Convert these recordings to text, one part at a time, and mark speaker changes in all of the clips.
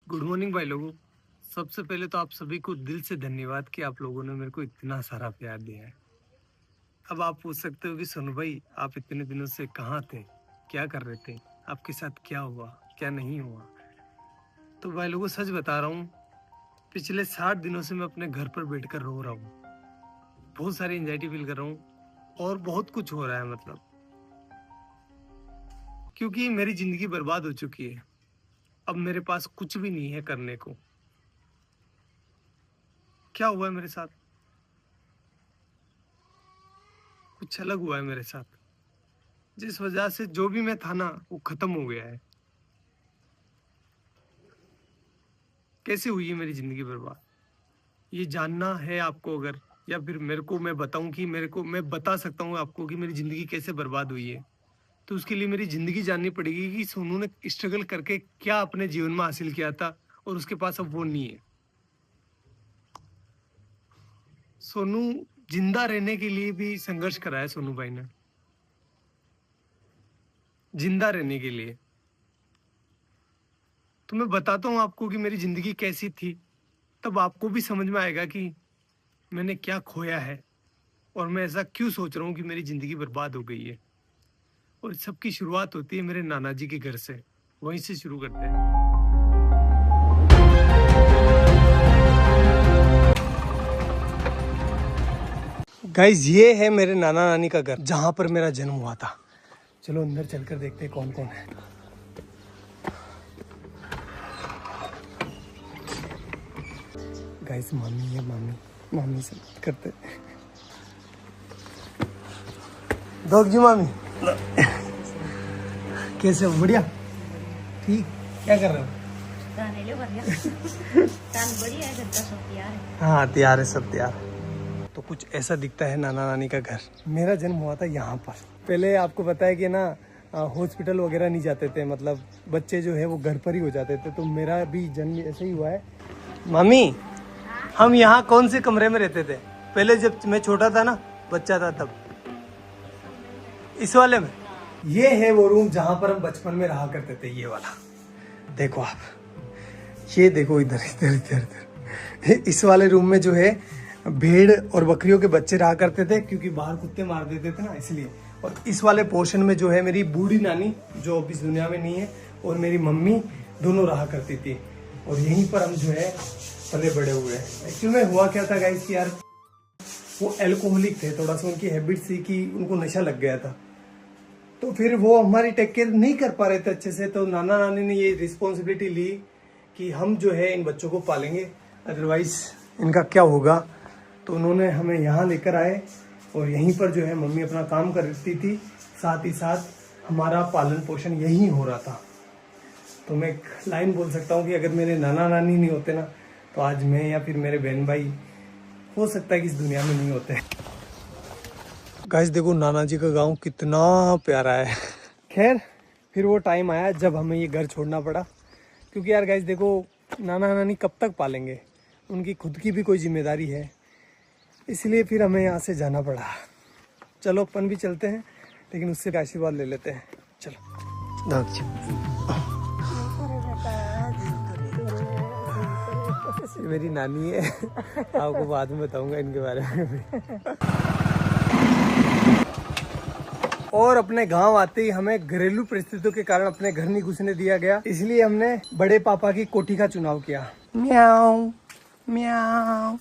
Speaker 1: Good morning भाई लोगों। सबसे पहले तो आप सभी को दिल से धन्यवाद कि आप लोगों ने मेरे को इतना सारा प्यार दिया है। अब आप पूछ सकते हो कि सोनू भाई आप इतने दिनों से कहाँ थे, क्या कर रहे थे, आपके साथ क्या हुआ क्या नहीं हुआ। तो भाई लोगों सच बता रहा हूँ, पिछले 60 दिनों से मैं अपने घर पर बैठकर रो रहा हूँ। बहुत सारी एंजाइटी फील कर रहा हूँ और बहुत कुछ हो रहा है, मतलब क्योंकि मेरी जिंदगी बर्बाद हो चुकी है। अब मेरे पास कुछ भी नहीं है करने को। क्या हुआ है मेरे साथ, कुछ अलग हुआ है मेरे साथ, जिस वजह से जो भी मैं था ना वो खत्म हो गया है। कैसे हुई है मेरी जिंदगी बर्बाद, ये जानना है आपको अगर, या फिर मेरे को मैं बताऊं कि मैं बता सकता हूँ आपको कि मेरी जिंदगी कैसे बर्बाद हुई है, तो उसके लिए मेरी जिंदगी जाननी पड़ेगी कि सोनू ने स्ट्रगल करके क्या अपने जीवन में हासिल किया था और उसके पास अब वो नहीं है। सोनू जिंदा रहने के लिए भी संघर्ष करा है सोनू भाई ने, जिंदा रहने के लिए। तो मैं बताता हूँ आपको कि मेरी जिंदगी कैसी थी, तब आपको भी समझ में आएगा कि मैंने क्या खोया है और मैं ऐसा क्यों सोच रहा हूँ कि मेरी जिंदगी बर्बाद हो गई है। और सबकी शुरुआत होती है मेरे नाना जी के घर से, वहीं से शुरू करते हैं। गाइज ये है मेरे नाना नानी का घर, जहां पर मेरा जन्म हुआ था। चलो अंदर चलकर देखते हैं कौन कौन है। गाइस मामी है, मामी से बात करते हैं। दोग जी मामी कैसे हो? बढ़िया, ठीक। क्या कर रहे हो? हाँ तैयार है, सब तैयार है। तो कुछ ऐसा दिखता है नाना नानी का घर। मेरा जन्म हुआ था यहाँ पर। पहले आपको पता है कि ना हॉस्पिटल वगैरह नहीं जाते थे, मतलब बच्चे जो है वो घर पर ही हो जाते थे। तो मेरा भी जन्म ऐसे ही हुआ है। मामी हम यहाँ कौन से कमरे में रहते थे पहले, जब मैं छोटा था ना, बच्चा था तब? इस वाले में। ये है वो रूम जहाँ पर हम बचपन में रहा करते थे, ये वाला। देखो आप, ये देखो इधर इधर इधर इधर। इस वाले रूम में जो है भेड़ और बकरियों के बच्चे रहा करते थे, क्योंकि बाहर कुत्ते मार देते थे ना, इसलिए। और इस वाले पोर्शन में जो है मेरी बूढ़ी नानी, जो अब इस दुनिया में नहीं है, और मेरी मम्मी दोनों रहा करती थी। और यहीं पर हम जो है पले बड़े हुए हैं। एक्चुअली में हुआ क्या था गाइस कि यार वो एल्कोहलिक थे, थोड़ा सा उनकी हैबिट थी कि उनको नशा लग गया था। तो फिर वो हमारी टेक केयर नहीं कर पा रहे थे अच्छे से। तो नाना नानी ने ये रिस्पॉन्सिबिलिटी ली कि हम जो है इन बच्चों को पालेंगे, अदरवाइज इनका क्या होगा। तो उन्होंने हमें यहाँ लेकर आए और यहीं पर जो है मम्मी अपना काम करती थी, साथ ही साथ हमारा पालन पोषण यहीं हो रहा था। तो मैं एक लाइन बोल सकता हूँ कि अगर मेरे नाना नानी नहीं होते ना, तो आज मैं या फिर मेरे बहन भाई हो सकता है कि इस दुनिया में नहीं होते। गाइस देखो नाना जी का गांव कितना प्यारा है। खैर फिर वो टाइम आया जब हमें ये घर छोड़ना पड़ा, क्योंकि यार गाइस देखो नाना नानी कब तक पालेंगे, उनकी खुद की भी कोई जिम्मेदारी है, इसलिए फिर हमें यहाँ से जाना पड़ा। चलो अपन भी चलते हैं, लेकिन उससे आशीर्वाद ले लेते हैं। चलो मेरी नानी है, आपको बाद में बताऊंगा इनके बारे में भी। और अपने गांव आते ही हमें घरेलू परिस्थितियों के कारण अपने घर नहीं घुसने दिया गया, इसलिए हमने बड़े पापा की कोठी का चुनाव किया। म्याऊ म्याऊ।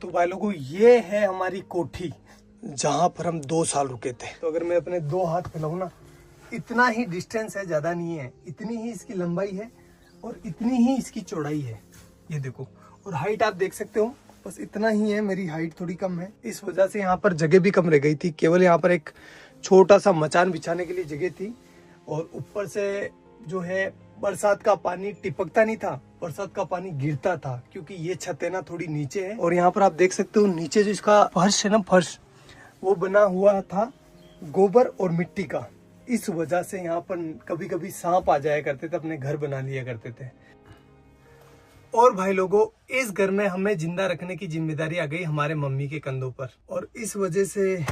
Speaker 1: तो भाई लोगों ये है हमारी कोठी, जहां पर हम 2 साल रुके थे। तो अगर मैं अपने 2 हाथ फैलाऊं ना, इतना ही डिस्टेंस है, ज्यादा नहीं है। इतनी ही इसकी लंबाई है और इतनी ही इसकी चौड़ाई है, ये देखो। और हाइट आप देख सकते हो, बस इतना ही है। मेरी हाइट थोड़ी कम है, इस वजह से यहाँ पर जगह भी कम रह गई थी। केवल यहाँ पर एक छोटा सा मचान बिछाने के लिए जगह थी। और ऊपर से जो है बरसात का पानी टिपकता नहीं था, बरसात का पानी गिरता था, क्योंकि ये छत है ना थोड़ी नीचे है। और यहाँ पर आप देख सकते हो नीचे जो इसका फर्श है ना, फर्श वो बना हुआ था गोबर और मिट्टी का। इस वजह से यहाँ पर कभी कभी सांप आ जाया करते थे, अपने घर बना लिया करते थे। और भाई लोगों इस घर में हमें जिंदा रखने की जिम्मेदारी आ गई हमारे मम्मी के कंधों पर। और इस वजह से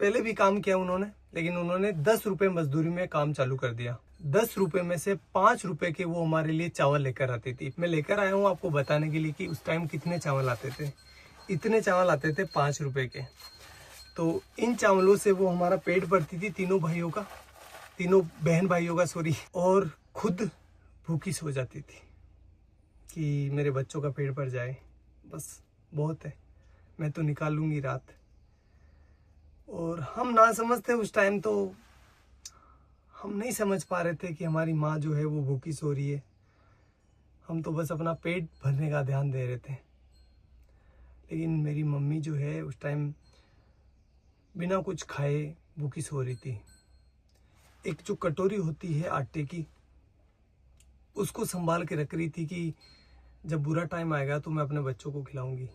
Speaker 1: पहले भी काम किया उन्होंने, लेकिन उन्होंने 10 रुपए मजदूरी में काम चालू कर दिया। 10 रुपए में से 5 रुपए के वो हमारे लिए चावल लेकर आती थी। मैं लेकर आया हूँ आपको बताने के लिए कि उस टाइम कितने चावल आते थे। इतने चावल आते थे 5 रुपए के। तो इन चावलों से वो हमारा पेट भरती थी, तीनों बहन भाइयों का सॉरी, और खुद भूखी सो जाती थी कि मेरे बच्चों का पेट भर जाए, बस बहुत है, मैं तो निकाल लूंगी रात। और हम ना समझते उस टाइम, तो हम नहीं समझ पा रहे थे कि हमारी माँ जो है वो भूखी सो रही है। हम तो बस अपना पेट भरने का ध्यान दे रहे थे। लेकिन मेरी मम्मी जो है उस टाइम बिना कुछ खाए भूखी सो रही थी। एक जो कटोरी होती है आटे की, उसको संभाल के रख रही थी कि जब बुरा टाइम आएगा तो मैं अपने बच्चों को खिलाऊंगी।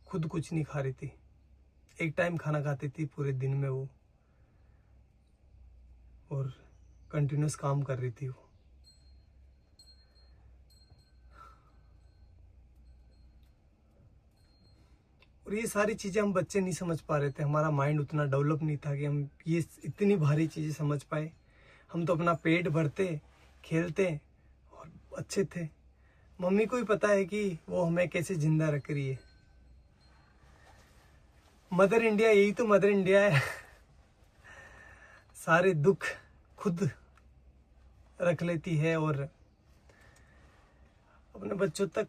Speaker 1: खुद कुछ नहीं खा रही थी, एक टाइम खाना खाती थी पूरे दिन में वो, और कंटिन्यूस काम कर रही थी वो। और ये सारी चीजें हम बच्चे नहीं समझ पा रहे थे, हमारा माइंड उतना डेवलप नहीं था कि हम ये इतनी भारी चीजें समझ पाए। हम तो अपना पेट भरते, खेलते और अच्छे थे। मम्मी को ही पता है कि वो हमें कैसे जिंदा रख रही है। मदर इंडिया, यही तो मदर इंडिया है। सारे दुख खुद रख लेती है और अपने बच्चों तक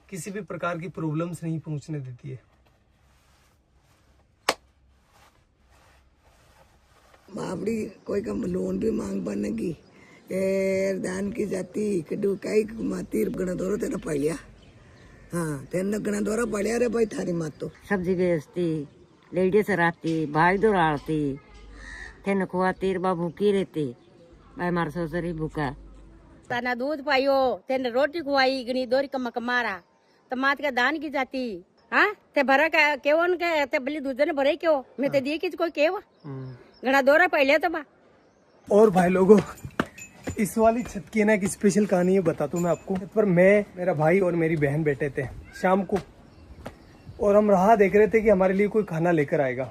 Speaker 1: किसी भी प्रकार की प्रॉब्लम्स नहीं पहुंचने देती है।
Speaker 2: बाबड़ी कोई का लोन भी मांग बनेगी दान की जाती कड़ू कई माती गणा दौरा तेरा पड़िया। हाँ तेना गणा दौरा पड़िया रे भाई थारी मात तो
Speaker 3: सब्जी बेचती, लेडीज रहती, भाई दौड़ाती, तेन खुआती, बा भूखी रहती, भाई मार ससुरी भूखा।
Speaker 4: तना दूध पाइयो, तेन रोटी खुआई, गणी दोरी कमा कमारा, तो मात का दान की जाती। हाँ ते भरा का केवन के ते बली दूध ने भरे क्यों, मैं ते दिए किस कोई केवा गणा दौरा पहले तो बा।
Speaker 1: और भाई लोगों, इस वाली छत की ना एक स्पेशल कहानी है, बताता हूँ मैं आपको। छत पर मैं, मेरा भाई और मेरी बहन बैठे थे शाम को, और हम राह देख रहे थे कि हमारे लिए कोई खाना लेकर आएगा,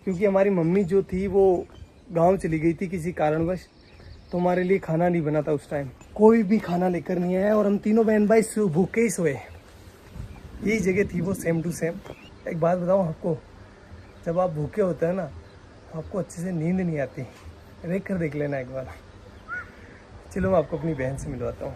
Speaker 1: क्योंकि हमारी मम्मी जो थी वो गांव चली गई थी किसी कारणवश, तो हमारे लिए खाना नहीं बना था उस टाइम। कोई भी खाना लेकर नहीं आया और हम तीनों बहन भाई भूखे ही सोए। यही जगह थी वो, सेम टू सेम। एक बात बताऊँ आपको, जब आप भूखे होते हैं ना तो आपको अच्छे से नींद नहीं आती। देख लेना एक बार। चलो मैं आपको अपनी बहन से मिलवाता हूँ।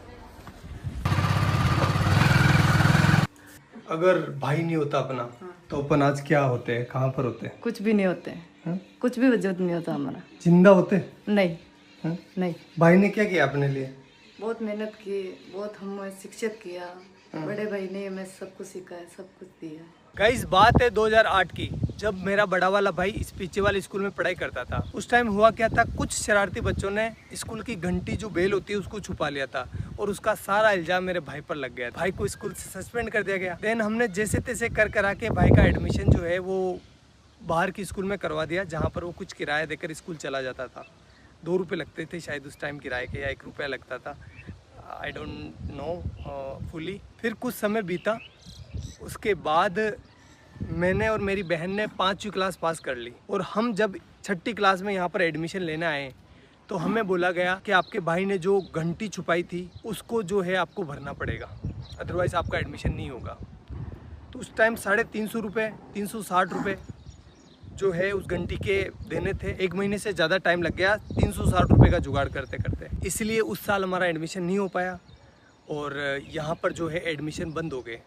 Speaker 1: अगर भाई नहीं होता अपना तो अपन आज क्या होते हैं, कहाँ पर होते हैं?
Speaker 5: कुछ भी नहीं होते हैं, कुछ भी वजूद नहीं होता हमारा।
Speaker 1: जिंदा होते?
Speaker 5: नहीं
Speaker 1: हा?
Speaker 5: नहीं।
Speaker 1: भाई ने क्या किया अपने लिए?
Speaker 5: बहुत मेहनत की, बहुत हमें शिक्षित किया। बड़े भाई ने हमें सब कुछ सिखाया, सब कुछ दिया।
Speaker 1: गाइस बात है 2008 की, जब मेरा बड़ा वाला भाई इस पीछे वाले स्कूल में पढ़ाई करता था। उस टाइम हुआ क्या था, कुछ शरारती बच्चों ने स्कूल की घंटी जो बेल होती है उसको छुपा लिया था, और उसका सारा इल्जाम मेरे भाई पर लग गया। भाई को स्कूल से सस्पेंड कर दिया गया। देन हमने जैसे तैसे कर करा के भाई का एडमिशन जो है वो बाहर की स्कूल में करवा दिया, जहाँ पर वो कुछ किराया देकर स्कूल चला जाता था। 2 रुपये लगते थे शायद उस टाइम किराए के, या 1 रुपया लगता था, आई डोंट नो फुली। फिर कुछ समय बीता, उसके बाद मैंने और मेरी बहन ने 5वीं क्लास पास कर ली, और हम जब 6ठी क्लास में यहाँ पर एडमिशन लेने आए तो हमें बोला गया कि आपके भाई ने जो घंटी छुपाई थी उसको जो है आपको भरना पड़ेगा, अदरवाइज़ आपका एडमिशन नहीं होगा। तो उस टाइम 350 रुपये, 360 रुपये जो है उस घंटी के देने थे। 1 महीने से ज़्यादा टाइम लग गया 360 रुपये का जुगाड़ करते करते, इसलिए उस साल हमारा एडमिशन नहीं हो पाया और यहाँ पर जो है एडमिशन बंद हो गए।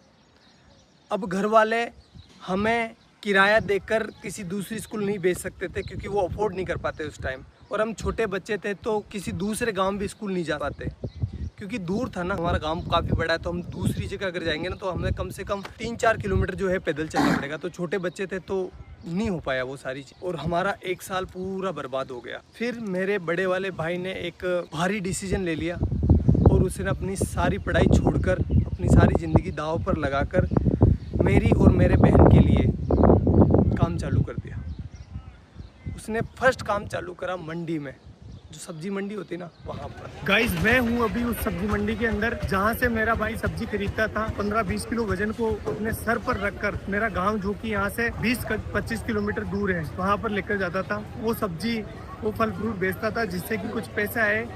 Speaker 1: अब घर वाले हमें किराया देकर किसी दूसरी स्कूल नहीं भेज सकते थे, क्योंकि वो अफोर्ड नहीं कर पाते उस टाइम, और हम छोटे बच्चे थे तो किसी दूसरे गांव भी स्कूल नहीं जा पाते, क्योंकि दूर था ना। हमारा गांव काफ़ी बड़ा है, तो हम दूसरी जगह अगर जाएंगे ना तो हमें कम से कम 3-4 किलोमीटर जो है पैदल चलना पड़ेगा। तो छोटे बच्चे थे तो नहीं हो पाया वो सारी चीज़, और हमारा 1 साल पूरा बर्बाद हो गया। फिर मेरे बड़े वाले भाई ने एक भारी डिसीजन ले लिया, और उसने अपनी सारी पढ़ाई छोड़कर, अपनी सारी ज़िंदगी दांव पर लगाकर मेरी और मेरे बहन के लिए काम चालू कर दिया। उसने फर्स्ट काम चालू करा मंडी में। जो सब्जी मंडी होती है ना वहाँ पर। गाइस मैं हूँ अभी उस सब्जी मंडी के अंदर जहाँ से मेरा भाई सब्जी खरीदता था। 15-20 किलो वजन को अपने सर पर रखकर मेरा गांव जो कि यहाँ से 20-25 किलोमीटर दूर है वहाँ पर लेकर जाता था। वो सब्जी वो फल फ्रूट बेचता था जिससे कि कुछ पैसा आए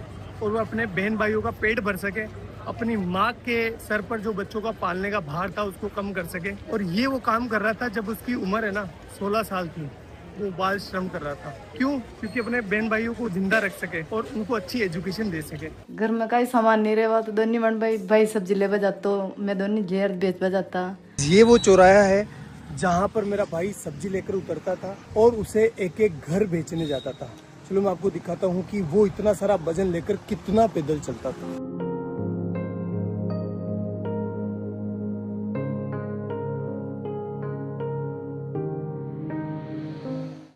Speaker 1: और वो अपने बहन भाइयों का पेट भर सके, अपनी माँ के सर पर जो बच्चों का पालने का भार था उसको कम कर सके। और ये वो काम कर रहा था जब उसकी उम्र है ना 16 साल की। वो बाल श्रम कर रहा था। क्यों? क्योंकि अपने बहन भाइयों को जिंदा रख सके और उनको अच्छी एजुकेशन दे सके।
Speaker 5: घर में कई सामान नहीं रहा तो दोनों मन भाई सब्जी ले जाता, मैं दोनों जेर बेच जाता।
Speaker 1: ये वो चौराहा है जहाँ पर मेरा भाई सब्जी लेकर उतरता था और उसे एक एक घर बेचने जाता था। चलो मैं आपको दिखाता हूँ कि वो इतना सारा वजन लेकर कितना पैदल चलता था।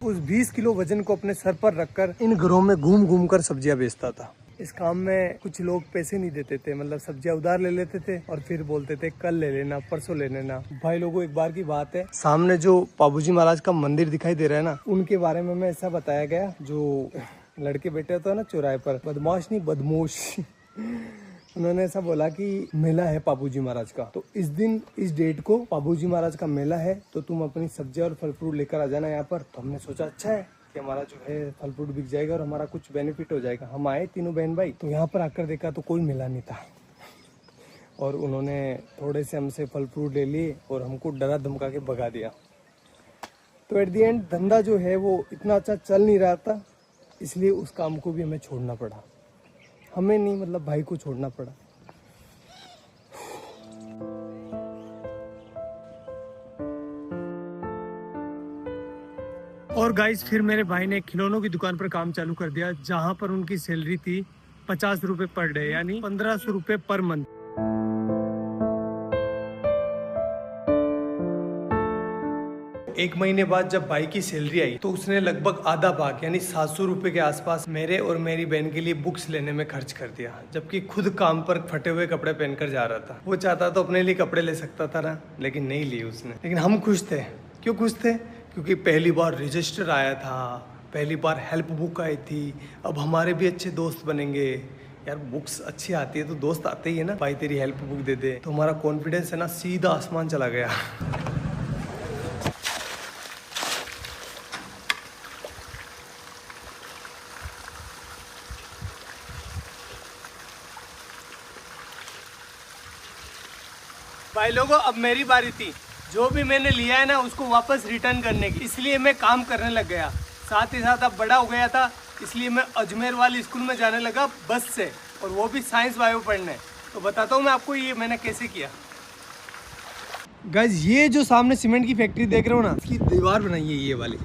Speaker 1: उस 20 किलो वजन को अपने सर पर रखकर इन घरों में घूम घूम कर सब्जियां बेचता था। इस काम में कुछ लोग पैसे नहीं देते थे, मतलब सब्जियां उधार ले लेते थे और फिर बोलते थे कल ले लेना, परसों ले लेना। भाई लोगों एक बार की बात है, सामने जो पाबूजी महाराज का मंदिर दिखाई दे रहा है ना, उनके बारे में ऐसा बताया गया, जो लड़के बैठे होते हैं ना चौराहे पर, बदमाश नहीं बदमोश, उन्होंने ऐसा बोला कि मेला है पाबूजी महाराज का, तो इस दिन इस डेट को पाबूजी महाराज का मेला है, तो तुम अपनी सब्जियां और फल फ्रूट लेकर आ जाना यहाँ पर। तो हमने सोचा अच्छा है कि हमारा जो है फल फ्रूट बिक जाएगा और हमारा कुछ बेनिफिट हो जाएगा। हम आए तीनों बहन भाई, तो यहाँ पर आकर देखा तो कोई मेला नहीं था और उन्होंने थोड़े से हमसे फल फ्रूट ले लिए और हमको डरा धमका के भगा दिया। तो एट दी एंड धंधा जो है वो इतना अच्छा चल नहीं रहा था, इसलिए उस काम को भी हमें छोड़ना पड़ा। हमें नहीं, मतलब भाई को छोड़ना पड़ा। और गाइस फिर मेरे भाई ने खिलौनों की दुकान पर काम चालू कर दिया, जहां पर उनकी सैलरी थी 50 रुपए पर डे, यानी 1500 रुपए पर मंथ। एक महीने बाद जब भाई की सैलरी आई तो उसने लगभग आधा भाग यानी 700 रुपए के आसपास मेरे और मेरी बहन के लिए बुक्स लेने में खर्च कर दिया, जबकि खुद काम पर फटे हुए कपड़े पहनकर जा रहा था। वो चाहता तो अपने लिए कपड़े ले सकता था ना, लेकिन नहीं लिए उसने। लेकिन हम खुश थे। क्यों खुश थे? क्योंकि पहली बार रजिस्टर आया था, पहली बार हेल्प बुक आई थी, अब हमारे भी अच्छे दोस्त बनेंगे। यार बुक्स अच्छी आती है तो दोस्त आते ही है ना, भाई तेरी हेल्प बुक दे दे, तो हमारा कॉन्फिडेंस है ना सीधा आसमान चला गया। भाई लोगों अब मेरी बारी थी, जो भी मैंने लिया है ना उसको वापस रिटर्न करने की, इसलिए मैं काम करने लग गया। साथ ही साथ अब बड़ा हो गया था, इसलिए मैं अजमेर वाली स्कूल में जाने लगा बस से, और वो भी साइंस बायो पढ़ने। तो बताता हूँ मैं आपको ये मैंने कैसे किया। गाइस ये जो सामने सीमेंट की फैक्ट्री देख रहे हो ना, इसकी दीवार बनाई है ये वाली,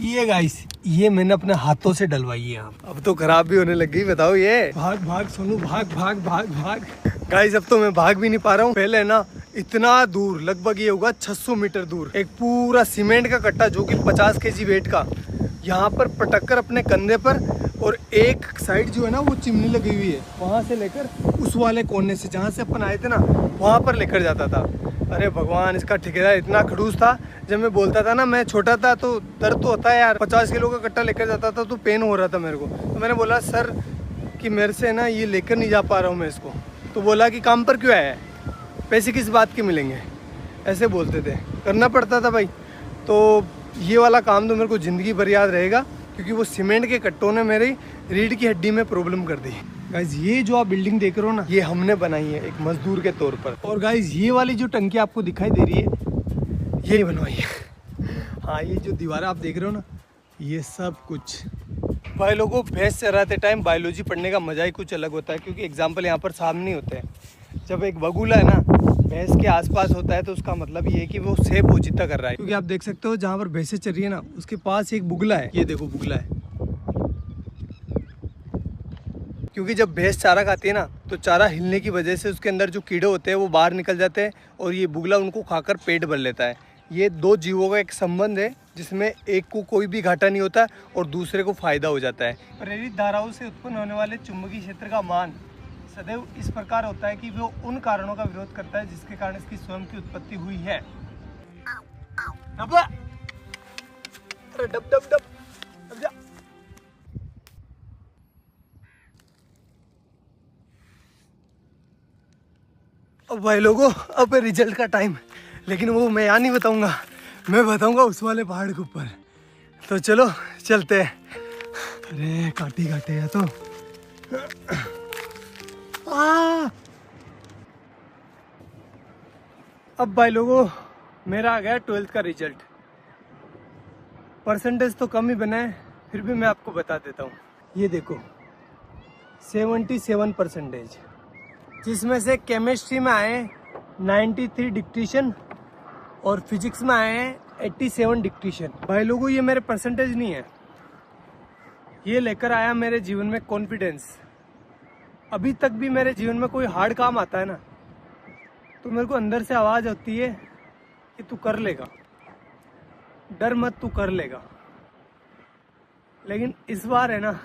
Speaker 1: ये गाइस ये मैंने अपने हाथों से डलवाई है। अब तो खराब भी होने लग गई, बताओ ये। भाग भाग सोनू भाग भाग भाग भाग। गाइस अब तो मैं भाग भी नहीं पा रहा हूँ। पहले ना इतना दूर, लगभग ये होगा 600 मीटर दूर, एक पूरा सीमेंट का कट्टा जो कि 50 kg वेट का, यहाँ पर पटक कर अपने कंधे पर, और एक साइड जो है ना वो चिमनी लगी हुई है, वहाँ से लेकर उस वाले कोने से जहाँ से अपन आए थे ना वहाँ पर लेकर जाता था। अरे भगवान, इसका ठेकेदार इतना खड़ूस था। जब मैं बोलता था ना, मैं छोटा था तो दर्द तो होता है यार, 50 किलो का कट्टा लेकर जाता था तो पेन हो रहा था मेरे को। तो मैंने बोला सर कि मेरे से ना ये लेकर नहीं जा पा रहा हूँ मैं इसको। तो बोला कि काम पर क्यों आया है, पैसे किस बात के मिलेंगे, ऐसे बोलते थे। करना पड़ता था भाई। तो ये वाला काम तो मेरे को ज़िंदगी भर याद रहेगा, क्योंकि वो सीमेंट के कट्टों ने मेरी रीढ़ की हड्डी में प्रॉब्लम कर दी। गाइज ये जो आप बिल्डिंग देख रहे हो ना, ये हमने बनाई है एक मजदूर के तौर पर। और गाइज ये वाली जो टंकी आपको दिखाई दे रही है, ये नहीं बनवाई है। हाँ ये जो दीवार आप देख रहे हो ना, ये सब कुछ। भाई लोगों, भैंस चराते टाइम बायोलॉजी पढ़ने का मजा ही कुछ अलग होता है, क्योंकि एग्जाम्पल यहाँ पर सामने होते हैं। जब एक बगुला है ना भैंस के आसपास होता है तो उसका मतलब ये है कि वो सेब पोजीता कर रहा है। क्योंकि आप देख सकते हो जहाँ पर भैंसें चल रही है ना, उसके पास एक बुगला है। ये देखो बुगला है। क्योंकि जब भैंस चारा खाती है ना, तो चारा हिलने की वजह से उसके अंदर जो कीड़े होते हैं वो बाहर निकल जाते हैं, और ये बुगला उनको खाकर पेट भर लेता है। ये दो जीवों का एक संबंध है, जिसमें एक को कोई भी घाटा नहीं होता और दूसरे को फायदा हो जाता है। प्रेरित धाराओं से उत्पन्न होने वाले चुंबकीय क्षेत्र का मान सदैव इस प्रकार होता है कि वो उन कारणों का विरोध करता है जिसके कारण इसकी स्वयं की उत्पत्ति हुई है। अरे डब डब डब, डब जा। अब भाई लोगों, अब रिजल्ट का टाइम, लेकिन वो मैं यहाँ नहीं बताऊंगा, मैं बताऊंगा उस वाले पहाड़ के ऊपर। तो चलो चलते हैं। अरे काटे काटे है तो अब भाई लोगों, मेरा आ गया 12th का रिजल्ट। परसेंटेज तो कम ही बना है, फिर भी मैं आपको बता देता हूँ। ये देखो 77%, जिसमें से केमिस्ट्री में आए 93 डिक्टेशन और फिजिक्स में आए हैं 87 डिक्टेशन। भाई लोगों, ये मेरे परसेंटेज नहीं है, ये लेकर आया मेरे जीवन में कॉन्फिडेंस। अभी तक भी मेरे जीवन में कोई हार्ड काम आता है ना, तो मेरे को अंदर से आवाज़ होती है कि तू कर लेगा, डर मत, तू कर लेगा। लेकिन इस बार है ना,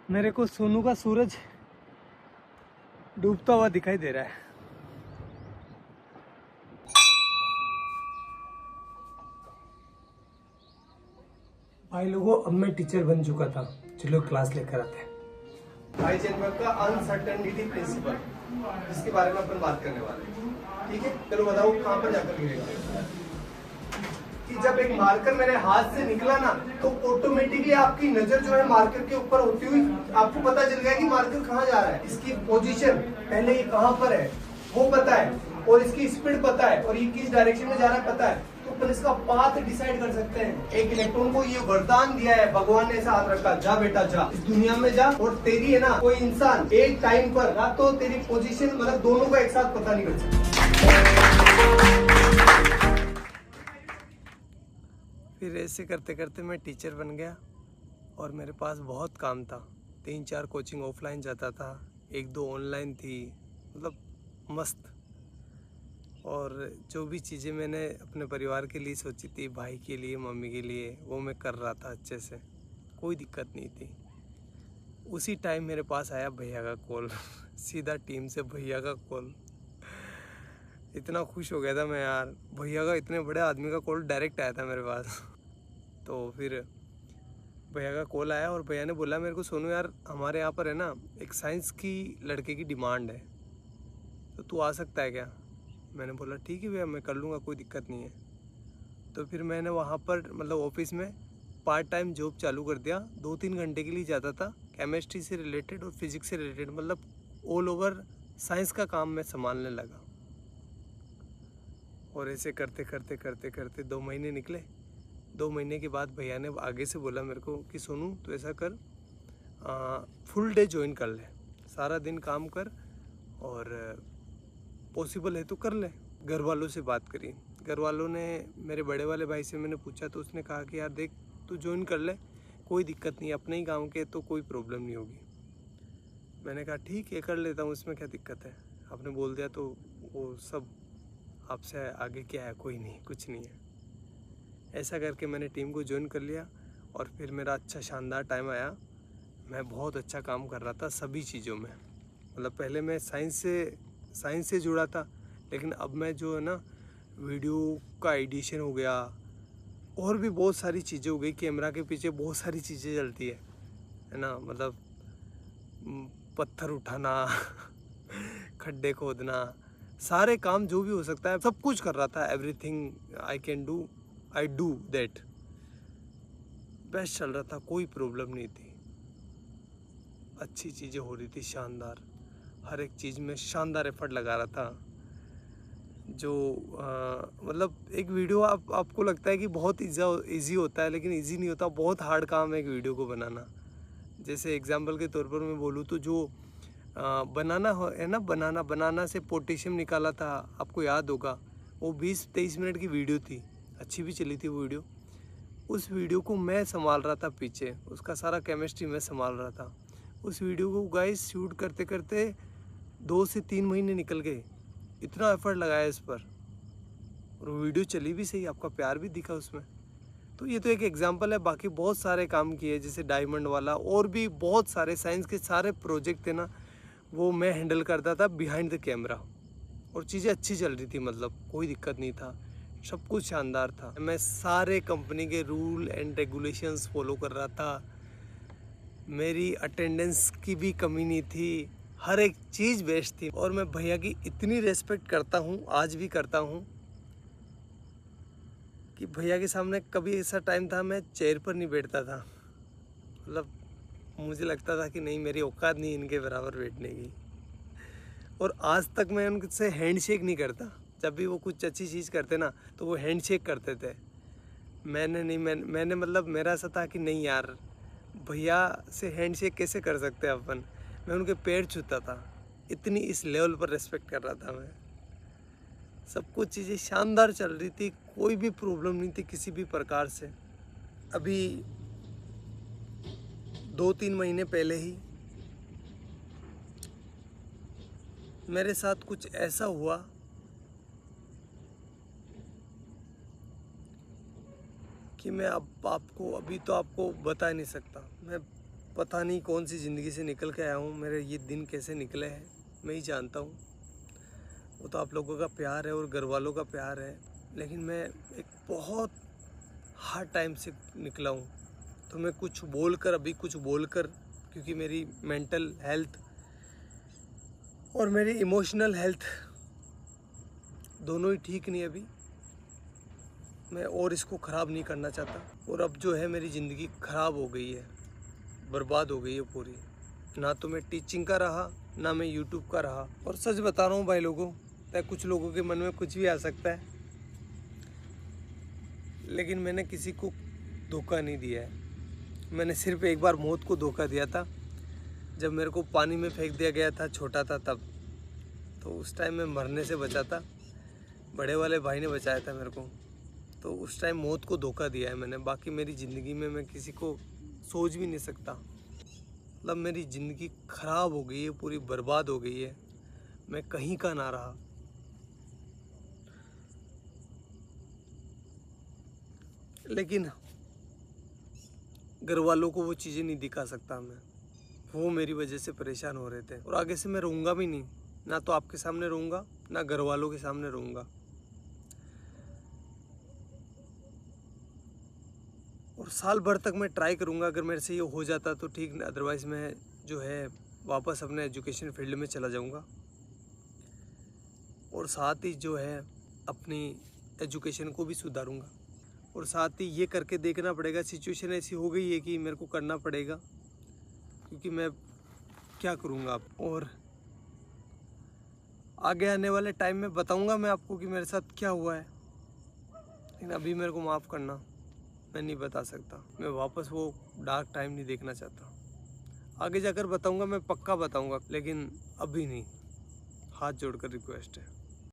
Speaker 1: मेरे को सोनू का सूरज डूबता हुआ दिखाई दे रहा है। भाई लोगों, अब मैं टीचर बन चुका था, चलो क्लास लेकर आते हैं। हाइजेनबर्ग का अनसर्टेनिटी प्रिंसिपल, जिसके बारे में अपन बात करने वाले हैं। ठीक है, चलो बताओ कहाँ पर जाकर गिरेगा। कि जब एक मार्कर मेरे हाथ से निकला ना, तो ऑटोमेटिकली आपकी नजर जो है मार्कर के ऊपर होती हुई आपको पता चल गया कि मार्कर कहाँ जा रहा है। इसकी पोजीशन पहले ये कहाँ पर है वो पता है, और इसकी स्पीड पता है, और ये किस डायरेक्शन में जा रहा है पता है, तो अपन इसका पाथ डिसाइड कर सकते हैं। एक इलेक्ट्रॉन को ये वरदान दिया है, भगवान ने ऐसा हाथ रखा, जा बेटा जा, इस दुनिया में जा, और तेरी है ना कोई इंसान एक टाइम पर ना तो तेरी पोजीशन मतलब दोनों का एक साथ पता नहीं कर सकता। फिर ऐसे करते करते मैं टीचर बन गया, और मेरे पास बहुत काम था। 3-4 कोचिंग ऑफलाइन जाता था, 1-2 ऑनलाइन थी, मतलब मस्त। और जो भी चीज़ें मैंने अपने परिवार के लिए सोची थी, भाई के लिए, मम्मी के लिए, वो मैं कर रहा था अच्छे से, कोई दिक्कत नहीं थी। उसी टाइम मेरे पास आया भैया का कॉल सीधा टीम से भैया का कॉल। इतना खुश हो गया था मैं यार, भैया का, इतने बड़े आदमी का कॉल डायरेक्ट आया था मेरे पास। तो फिर भैया का कॉल आया, और भैया ने बोला मेरे को, सोनू यार हमारे यहाँ पर है ना एक साइंस की लड़के की डिमांड है, तो तू आ सकता है क्या। मैंने बोला ठीक है भैया, मैं कर लूँगा, कोई दिक्कत नहीं है। तो फिर मैंने वहाँ पर मतलब ऑफिस में पार्ट टाइम जॉब चालू कर दिया। 2-3 घंटे के लिए जाता था, केमिस्ट्री से रिलेटेड और फिजिक्स से रिलेटेड, मतलब ऑल ओवर साइंस का काम मैं संभालने लगा। और ऐसे करते करते करते करते 2 महीने निकले। 2 महीने के बाद भैया ने आगे से बोला मेरे को कि सोनू तो ऐसा कर, फुल डे ज्वाइन कर ले, सारा दिन काम कर, और पॉसिबल है तो कर ले। घर वालों से बात करी, घर वालों ने, मेरे बड़े वाले भाई से मैंने पूछा, तो उसने कहा कि यार देख तू ज्वाइन कर ले, कोई दिक्कत नहीं, अपने ही गांव के तो कोई प्रॉब्लम नहीं होगी। मैंने कहा ठीक है कर लेता हूँ, उसमें क्या दिक्कत है, आपने बोल दिया तो वो सब आपसे आगे क्या है, कोई नहीं, कुछ नहीं है। ऐसा करके मैंने टीम को ज्वाइन कर लिया, और फिर मेरा अच्छा शानदार टाइम आया। मैं बहुत अच्छा काम कर रहा था सभी चीज़ों में, मतलब पहले मैं साइंस से जुड़ा था, लेकिन अब मैं जो है ना वीडियो का एडिशन हो गया, और भी बहुत सारी चीज़ें हो गई। कैमरा के पीछे बहुत सारी चीज़ें चलती है ना, मतलब पत्थर उठाना खड्डे खोदना, सारे काम जो भी हो सकता है सब कुछ कर रहा था। Everything I can do, I do that. Best चल रहा था, कोई प्रॉब्लम नहीं थी, अच्छी चीज़ें हो रही थी, शानदार, हर एक चीज़ में शानदार एफर्ट लगा रहा था। जो मतलब एक वीडियो आपको लगता है कि बहुत इजी होता है, लेकिन इजी नहीं होता, बहुत हार्ड काम है एक वीडियो को बनाना। जैसे एग्जांपल के तौर पर मैं बोलूँ तो जो बनाना है ना, बनाना से पोटेशियम निकाला था, आपको याद होगा, वो 20-23 मिनट की वीडियो थी, अच्छी भी चली थी वो वीडियो। उस वीडियो को मैं संभाल रहा था पीछे, उसका सारा केमिस्ट्री मैं संभाल रहा था। उस वीडियो को गाइस शूट करते करते 2 से 3 महीने निकल गए, इतना एफर्ट लगाया इस पर, और वो वीडियो चली भी सही, आपका प्यार भी दिखा उसमें। तो ये तो एक एग्जांपल है, बाकी बहुत सारे काम किए, जैसे डायमंड वाला, और भी बहुत सारे साइंस के सारे प्रोजेक्ट थे ना, वो मैं हैंडल करता था बिहाइंड द कैमरा, और चीज़ें अच्छी चल रही थी, मतलब कोई दिक्कत नहीं था, सब कुछ शानदार था। मैं सारे कंपनी के रूल एंड रेगुलेशंस फॉलो कर रहा था, मेरी अटेंडेंस की भी कमी नहीं थी, हर एक चीज़ बेस्ट थी। और मैं भैया की इतनी रेस्पेक्ट करता हूँ, आज भी करता हूँ, कि भैया के सामने कभी ऐसा टाइम था मैं चेयर पर नहीं बैठता था। मतलब मुझे लगता था कि नहीं, मेरी औकात नहीं इनके बराबर बैठने की। और आज तक मैं उनसे हैंडशेक नहीं करता। जब भी वो कुछ अच्छी चीज़ करते ना तो वो हैंडशेक करते थे। मैंने मतलब मेरा ऐसा था कि नहीं यार, भैया से हैंडशेक कैसे कर सकते हैं अपन। मैं उनके पैर छूता था, इतनी इस लेवल पर रेस्पेक्ट कर रहा था मैं। सब कुछ चीज़ें शानदार चल रही थी, कोई भी प्रॉब्लम नहीं थी किसी भी प्रकार से। अभी 2-3 महीने पहले ही मेरे साथ कुछ ऐसा हुआ कि मैं अब आपको बता नहीं सकता। मैं पता नहीं कौन सी ज़िंदगी से निकल के आया हूँ, मेरे ये दिन कैसे निकले हैं मैं ही जानता हूँ। वो तो आप लोगों का प्यार है और घर वालों का प्यार है, लेकिन मैं एक बहुत हार्ड टाइम से निकला हूँ। तो मैं कुछ बोलकर क्योंकि मेरी मेंटल हेल्थ और मेरी इमोशनल हेल्थ दोनों ही ठीक नहीं अभी। मैं और इसको ख़राब नहीं करना चाहता। और अब जो है मेरी ज़िंदगी ख़राब हो गई है, बर्बाद हो गई है पूरी। ना तो मैं टीचिंग का रहा, ना मैं यूट्यूब का रहा। और सच बता रहा हूँ भाई लोगों, कुछ लोगों के मन में कुछ भी आ सकता है, लेकिन मैंने किसी को धोखा नहीं दिया है। मैंने सिर्फ एक बार मौत को धोखा दिया था, जब मेरे को पानी में फेंक दिया गया था, छोटा था तब। तो उस टाइम मैं मरने से बचा था, बड़े वाले भाई ने बचाया था मेरे को। तो उस टाइम मौत को धोखा दिया है मैंने। बाकी मेरी ज़िंदगी में मैं किसी को सोच भी नहीं सकता। मतलब मेरी ज़िंदगी ख़राब हो गई है, पूरी बर्बाद हो गई है, मैं कहीं का ना रहा। लेकिन घर वालों को वो चीज़ें नहीं दिखा सकता मैं। वो मेरी वजह से परेशान हो रहे थे, और आगे से मैं रहूँगा भी नहीं। ना तो आपके सामने रहूँगा, ना घर वालों के सामने रहूँगा। और साल भर तक मैं ट्राई करूँगा, अगर मेरे से ये हो जाता तो ठीक, अदरवाइज़ मैं जो है वापस अपने एजुकेशन फील्ड में चला जाऊँगा। और साथ ही जो है अपनी एजुकेशन को भी सुधारूँगा। और साथ ही ये करके देखना पड़ेगा, सिचुएशन ऐसी हो गई है कि मेरे को करना पड़ेगा, क्योंकि मैं क्या करूँगा अब। और आगे आने वाले टाइम में बताऊँगा मैं आपको कि मेरे साथ क्या हुआ है, लेकिन अभी मेरे को माफ़ करना, मैं नहीं बता सकता। मैं वापस वो डार्क टाइम नहीं देखना चाहता। आगे जाकर बताऊँगा, मैं पक्का बताऊँगा, लेकिन अभी नहीं। हाथ जोड़कर रिक्वेस्ट है।